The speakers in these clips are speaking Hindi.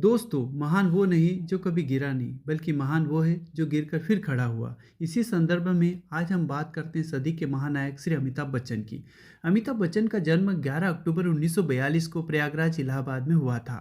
दोस्तों, महान वो नहीं जो कभी गिरा नहीं, बल्कि महान वो है जो गिरकर फिर खड़ा हुआ। इसी संदर्भ में आज हम बात करते हैं सदी के महानायक श्री अमिताभ बच्चन की। अमिताभ बच्चन का जन्म 11 अक्टूबर 1942 को प्रयागराज इलाहाबाद में हुआ था।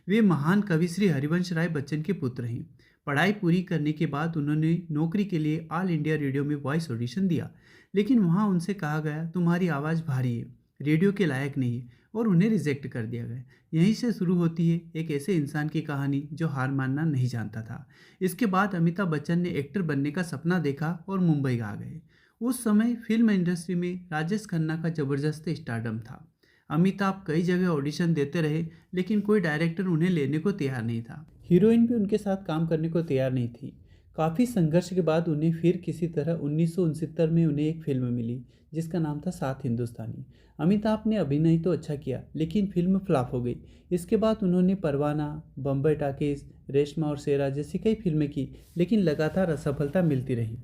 वे महान कवि श्री हरिवंश राय बच्चन के पुत्र हैं। पढ़ाई पूरी करने के बाद उन्होंने नौकरी के लिए ऑल इंडिया रेडियो में वॉइस ऑडिशन दिया, लेकिन वहाँ उनसे कहा गया तुम्हारी आवाज़ भारी है, रेडियो के लायक नहीं है, और उन्हें रिजेक्ट कर दिया गया। यहीं से शुरू होती है एक ऐसे इंसान की कहानी जो हार मानना नहीं जानता था। इसके बाद अमिताभ बच्चन ने एक्टर बनने का सपना देखा और मुंबई आ गए। उस समय फिल्म इंडस्ट्री में राजेश खन्ना का जबरदस्त स्टारडम था। अमिताभ कई जगह ऑडिशन देते रहे, लेकिन कोई डायरेक्टर उन्हें लेने को तैयार नहीं था। हीरोइन भी उनके साथ काम करने को तैयार नहीं थी। काफ़ी संघर्ष के बाद उन्हें फिर किसी तरह 1969 में उन्हें एक फिल्म मिली जिसका नाम था सात हिंदुस्तानी। अमिताभ ने अभिनय तो अच्छा किया, लेकिन फिल्म फ्लॉप हो गई। इसके बाद उन्होंने परवाना, बम्बई टाकीज, रेशमा और शेरा जैसी कई फिल्में की, लेकिन लगातार असफलता मिलती रही।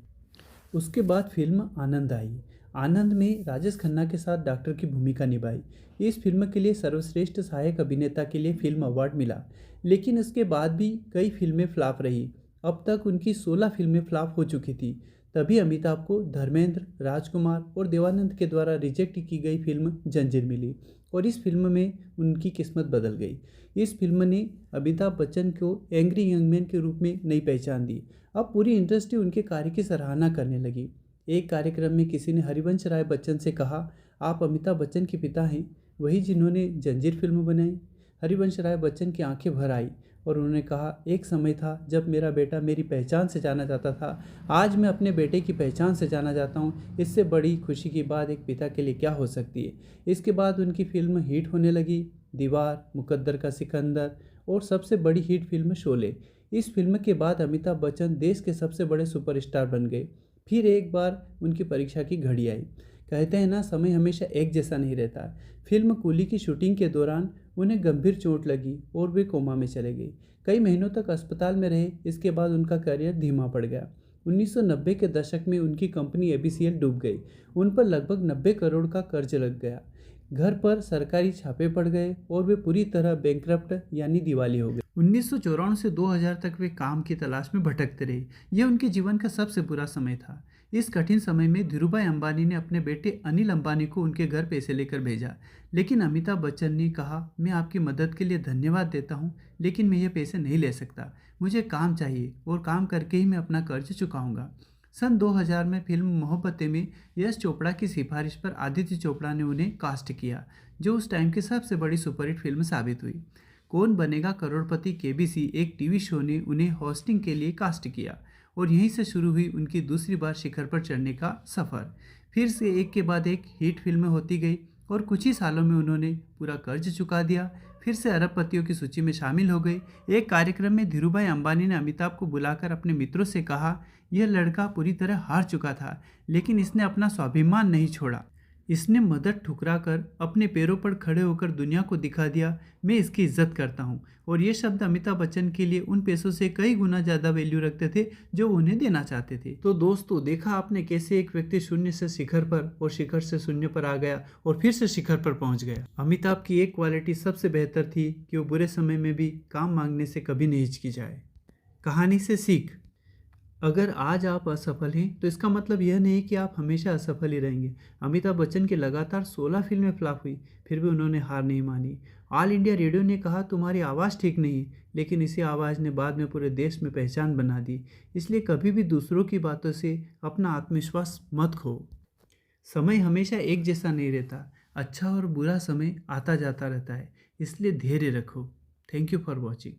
उसके बाद फिल्म आनंद आई। आनंद में राजेश खन्ना के साथ डॉक्टर की भूमिका निभाई। इस फिल्म के लिए सर्वश्रेष्ठ सहायक अभिनेता के लिए फिल्म अवार्ड मिला, लेकिन इसके बाद भी कई फिल्में फ्लॉप रही। अब तक उनकी 16 फिल्में फ्लॉप हो चुकी थी। तभी अमिताभ को धर्मेंद्र, राजकुमार और देवानंद के द्वारा रिजेक्ट की गई फिल्म जंजीर मिली, और इस फिल्म में उनकी किस्मत बदल गई। इस फिल्म ने अमिताभ बच्चन को एंग्री यंग मैन के रूप में नई पहचान दी। अब पूरी इंडस्ट्री उनके कार्य की सराहना करने लगी। एक कार्यक्रम में किसी ने हरिवंश राय बच्चन से कहा, आप अमिताभ बच्चन के पिता हैं, वही जिन्होंने जंजीर फिल्म बनाई। हरिवंश राय बच्चन की आंखें भर आई और उन्होंने कहा, एक समय था जब मेरा बेटा मेरी पहचान से जाना जाता था। आज मैं अपने बेटे की पहचान से जाना जाता हूँ। इससे बड़ी खुशी की बात एक पिता के लिए क्या हो सकती है। इसके बाद उनकी फिल्म हिट होने लगी। दीवार, मुकद्दर का सिकंदर और सबसे बड़ी हिट फिल्म शोले। इस फिल्म के बाद अमिताभ बच्चन देश के सबसे बड़े सुपरस्टार बन गए। फिर एक बार उनकी परीक्षा की घड़ी आई। कहते हैं ना, समय हमेशा एक जैसा नहीं रहता। फिल्म कूली की शूटिंग के दौरान उन्हें गंभीर चोट लगी और वे कोमा में चले गए। कई महीनों तक अस्पताल में रहे। इसके बाद उनका करियर धीमा पड़ गया। 1990 के दशक में उनकी कंपनी एबीसीएल डूब गई। उन पर लगभग 90 करोड़ का कर्ज लग गया। घर पर सरकारी छापे पड़ गए और वे पूरी तरह बैंकरप्ट यानी दिवाली हो गए। 1994 से 2000 तक वे काम की तलाश में भटकते रहे। यह उनके जीवन का सबसे बुरा समय था। इस कठिन समय में धीरूभाई अंबानी ने अपने बेटे अनिल अंबानी को उनके घर पैसे लेकर भेजा, लेकिन अमिताभ बच्चन ने कहा, मैं आपकी मदद के लिए धन्यवाद देता हूं, लेकिन मैं ये पैसे नहीं ले सकता। मुझे काम चाहिए और काम करके ही मैं अपना कर्ज चुकाऊंगा। सन 2000 में फिल्म मोहब्बतें में यश चोपड़ा की सिफारिश पर आदित्य चोपड़ा ने उन्हें कास्ट किया, जो उस टाइम की सबसे बड़ी सुपरहिट फिल्म साबित हुई। कौन बनेगा करोड़पति केबीसी एक टीवी शो ने उन्हें होस्टिंग के लिए कास्ट किया, और यहीं से शुरू हुई उनकी दूसरी बार शिखर पर चढ़ने का सफ़र। फिर से एक के बाद एक हिट फिल्में होती गई और कुछ ही सालों में उन्होंने पूरा कर्ज चुका दिया। फिर से अरबपतियों की सूची में शामिल हो गए। एक कार्यक्रम में धीरूभाई अंबानी ने अमिताभ को बुलाकर अपने मित्रों से कहा, यह लड़का पूरी तरह हार चुका था, लेकिन इसने अपना स्वाभिमान नहीं छोड़ा। इसने मदद ठुकरा कर अपने पैरों पर खड़े होकर दुनिया को दिखा दिया, मैं इसकी इज्जत करता हूँ। और ये शब्द अमिताभ बच्चन के लिए उन पैसों से कई गुना ज़्यादा वैल्यू रखते थे जो उन्हें देना चाहते थे। तो दोस्तों, देखा आपने कैसे एक व्यक्ति शून्य से शिखर पर और शिखर से शून्य पर आ गया और फिर से शिखर पर पहुँच गया। अमिताभ की एक क्वालिटी सबसे बेहतर थी कि वो बुरे समय में भी काम मांगने से कभी नहीं हिचकिचाए। कहानी से सीख, अगर आज आप असफल हैं तो इसका मतलब यह नहीं कि आप हमेशा असफल ही रहेंगे। अमिताभ बच्चन की लगातार 16 फिल्में फ्लॉप हुई, फिर भी उन्होंने हार नहीं मानी। ऑल इंडिया रेडियो ने कहा तुम्हारी आवाज़ ठीक नहीं है, लेकिन इसी आवाज़ ने बाद में पूरे देश में पहचान बना दी। इसलिए कभी भी दूसरों की बातों से अपना आत्मविश्वास मत खो। समय हमेशा एक जैसा नहीं रहता। अच्छा और बुरा समय आता जाता रहता है, इसलिए धैर्य रखो। Thank you for watching.